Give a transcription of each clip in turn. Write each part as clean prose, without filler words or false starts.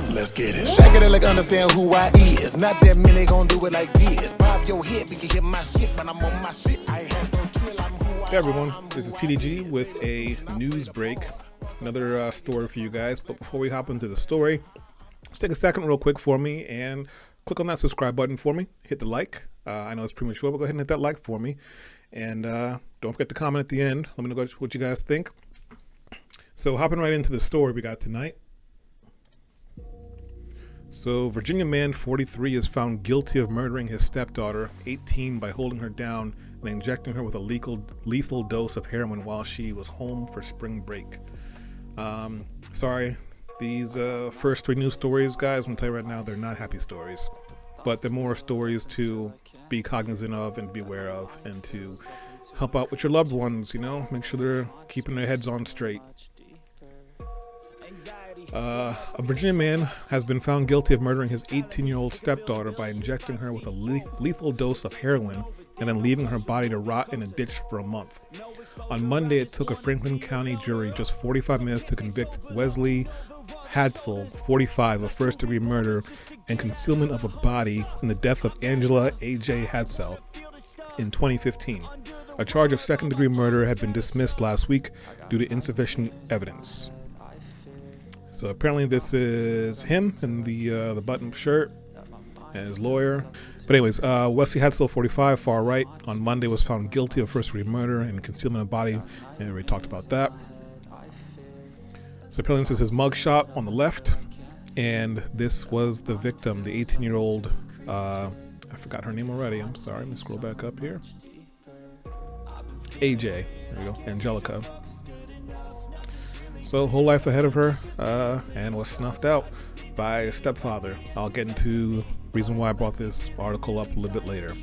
Let's get it. Shake it like understand who I is. Not that many gon' do it like this. Bob your head, we can hear my shit, but I'm on my shit. I ain't has no chill. I'm who I Hey everyone, this is TDG with a news break. Another story for you guys. But before we hop into the story, let's take a second real quick for me and click on that subscribe button for me. Hit the like. I know it's premature, but go ahead and hit that like for me. And don't forget to comment at the end. Let me know what you guys think. So hopping right into the story we got tonight. So Virginia man 43 is found guilty of murdering his stepdaughter, 18, by holding her down and injecting her with a lethal dose of heroin while she was home for spring break. Sorry, these first three news stories, guys, I'm going to tell you right now, they're not happy stories. But they're more stories to be cognizant of and be aware of and to help out with your loved ones, you know, make sure they're keeping their heads on straight. A Virginia man has been found guilty of murdering his 18-year-old stepdaughter by injecting her with a lethal dose of heroin and then leaving her body to rot in a ditch for a month. On Monday, it took a Franklin County jury just 45 minutes to convict Wesley Hadsell, 45, of first-degree murder and concealment of a body in the death of Angela A.J. Hadsell in 2015. A charge of second-degree murder had been dismissed last week due to insufficient evidence. So apparently this is him in the button-up shirt and his lawyer. But anyways, Wesley Hadsell, 45, far right, on Monday was found guilty of first-degree murder and concealment of body. And we already talked about that. So apparently this is his mugshot on the left. And this was the victim, the 18-year-old, I forgot her name already. I'm sorry. Let me scroll back up here. AJ. There we go. Angelica. So whole life ahead of her, and was snuffed out by a stepfather. I'll get into the reason why I brought this article up a little bit later.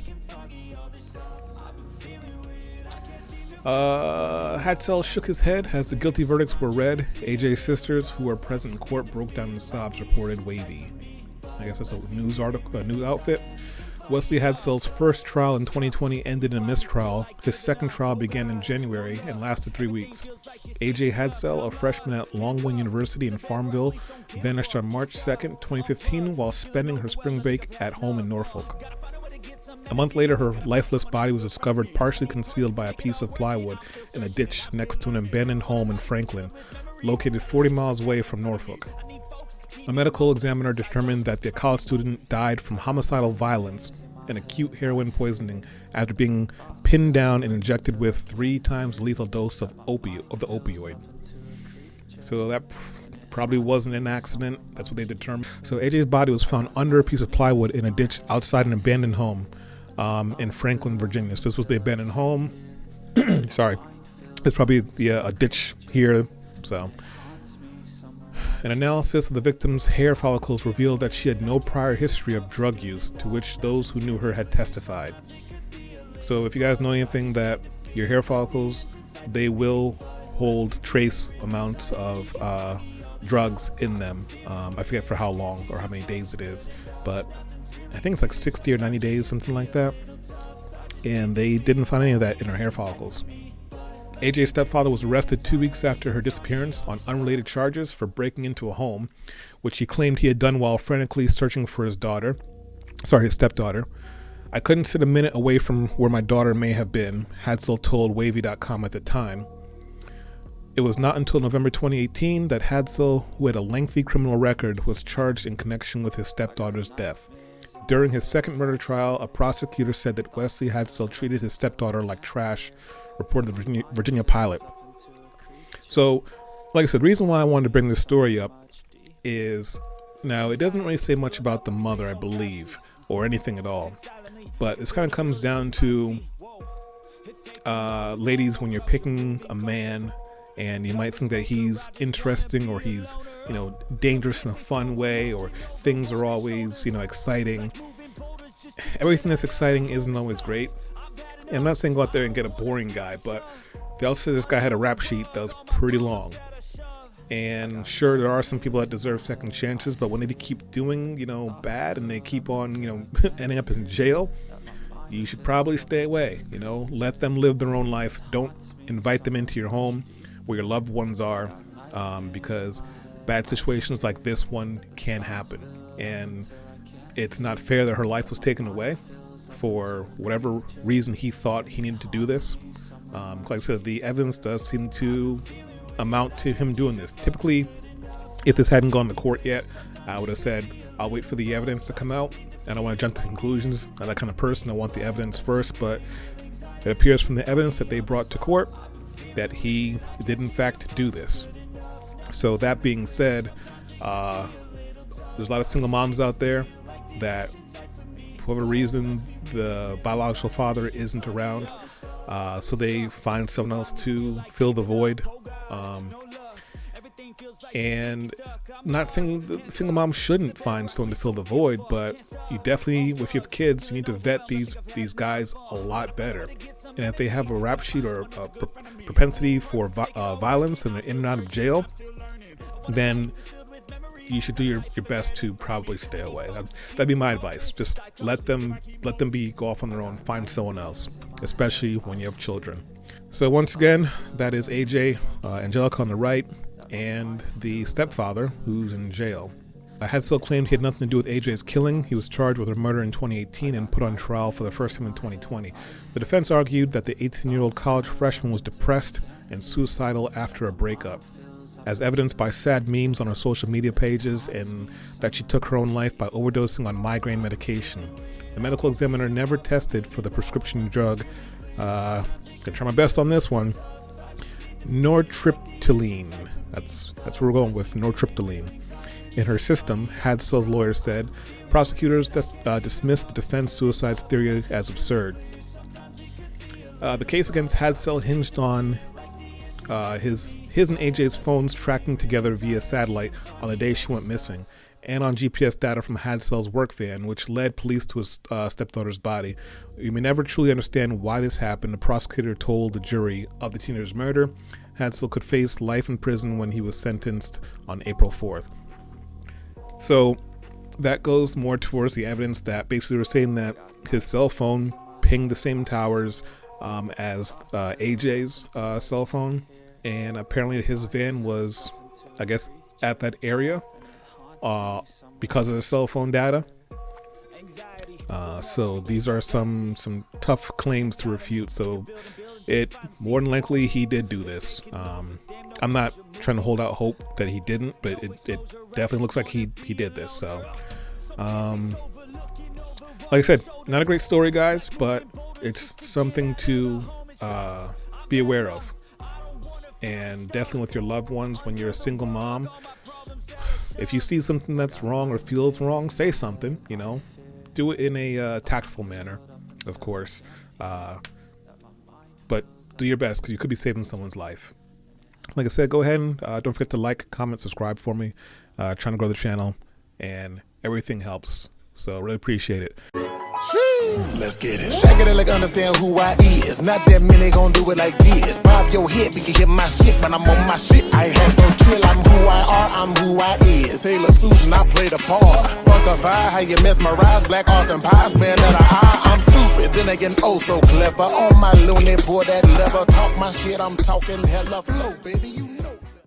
Hadsell shook his head as the guilty verdicts were read. AJ's sisters, who were present in court, broke down in sobs, reported Wavy. I guess that's a news article, a news outfit. Wesley Hadsell's first trial in 2020 ended in a mistrial. His second trial began in January and lasted 3 weeks. A.J. Hadsell, a freshman at Longwood University in Farmville, vanished on March 2nd, 2015, while spending her spring break at home in Norfolk. A month later, her lifeless body was discovered partially concealed by a piece of plywood in a ditch next to an abandoned home in Franklin, located 40 miles away from Norfolk. A medical examiner determined that the college student died from homicidal violence and acute heroin poisoning after being pinned down and injected with 3 times lethal dose of the opioid. So that probably wasn't an accident. That's what they determined. So AJ's body was found under a piece of plywood in a ditch outside an abandoned home in Franklin, Virginia. So this was the abandoned home. Sorry. It's probably a ditch here. So an analysis of the victim's hair follicles revealed that she had no prior history of drug use, to which those who knew her had testified. So if you guys know anything, that your hair follicles, they will hold trace amounts of drugs in them. I forget for how long or how many days it is, but I think it's like 60 or 90 days, something like that. And they didn't find any of that in her hair follicles. AJ's stepfather was arrested 2 weeks after her disappearance on unrelated charges for breaking into a home, which he claimed he had done while frantically searching for his stepdaughter. I couldn't sit a minute away from where my daughter may have been, Hadsell told Wavy.com at the time. It was not until November 2018 that Hadsell, who had a lengthy criminal record, was charged in connection with his stepdaughter's death. During his second murder trial, a prosecutor said that Wesley Hadsell treated his stepdaughter like trash, reported the Virginia Pilot. So, like I said, the reason why I wanted to bring this story up is, now it doesn't really say much about the mother, I believe, or anything at all. But this kind of comes down to, ladies, when you're picking a man and you might think that he's interesting or he's, dangerous in a fun way, or things are always, exciting. Everything that's exciting isn't always great. And I'm not saying go out there and get a boring guy, but they also said this guy had a rap sheet that was pretty long. And sure, there are some people that deserve second chances, but when they keep doing, bad and they keep on, ending up in jail, you should probably stay away, let them live their own life. Don't invite them into your home where your loved ones are, because bad situations like this one can happen. And it's not fair that her life was taken away for whatever reason he thought he needed to do this. Like I said, the evidence does seem to amount to him doing this. Typically, if this hadn't gone to court yet, I would have said, I'll wait for the evidence to come out. I don't want to jump to conclusions. I'm that kind of person. I want the evidence first, but it appears from the evidence that they brought to court that he did in fact do this. So that being said, there's a lot of single moms out there that, for whatever reason, the biological father isn't around, so they find someone else to fill the void. And not saying the single mom shouldn't find someone to fill the void, but you definitely, if you have kids, you need to vet these guys a lot better. And if they have a rap sheet or a propensity for violence and are in and out of jail, then you should do your best to probably stay away. That'd be my advice. Just let them go off on their own, find someone else, especially when you have children. So once again, that is AJ, Angelica on the right, and the stepfather who's in jail. Hadsell claimed he had nothing to do with AJ's killing. He was charged with her murder in 2018 and put on trial for the first time in 2020. The defense argued that the 18-year-old college freshman was depressed and suicidal after a breakup, as evidenced by sad memes on her social media pages, and that she took her own life by overdosing on migraine medication. The medical examiner never tested for the prescription drug, gonna try my best on this one, nortriptyline. That's where we're going with, nortriptyline. In her system, Hadsell's lawyer said. Prosecutors dismissed the defense suicide's theory as absurd. The case against Hadsell hinged on his and AJ's phones tracking together via satellite on the day she went missing, and on GPS data from Hadsell's work van, which led police to his stepdaughter's body. We may never truly understand why this happened. The prosecutor told the jury of the teenager's murder. Hadsell could face life in prison when he was sentenced on April 4th. So that goes more towards the evidence that basically we're saying that his cell phone pinged the same towers as AJ's cell phone, and apparently his van was, I guess, at that area because of the cell phone data. So these are some tough claims to refute. So it more than likely he did do this. I'm not trying to hold out hope that he didn't, but it definitely looks like he did this. So like I said, not a great story, guys, but it's something to be aware of. And definitely with your loved ones, when you're a single mom, if you see something that's wrong or feels wrong, say something, do it in a tactful manner, of course, but do your best, because you could be saving someone's life. Like I said, go ahead and don't forget to like, comment, subscribe for me. Trying to grow the channel, and everything helps, so really appreciate it. Let's get it. Shake it like understand who I is. Not that many gon' do it like this. Bob your head, we can hear my shit, but I'm on my shit. I ain't had no chill. I'm who I are, I'm who I is. Taylor Susan, I play the part. Funkify, how you mesmerize. Black Austin Pies, man, that I'm stupid. Then again, oh so clever. On my loony, pour that lever. Talk my shit, I'm talking hella flow, baby. You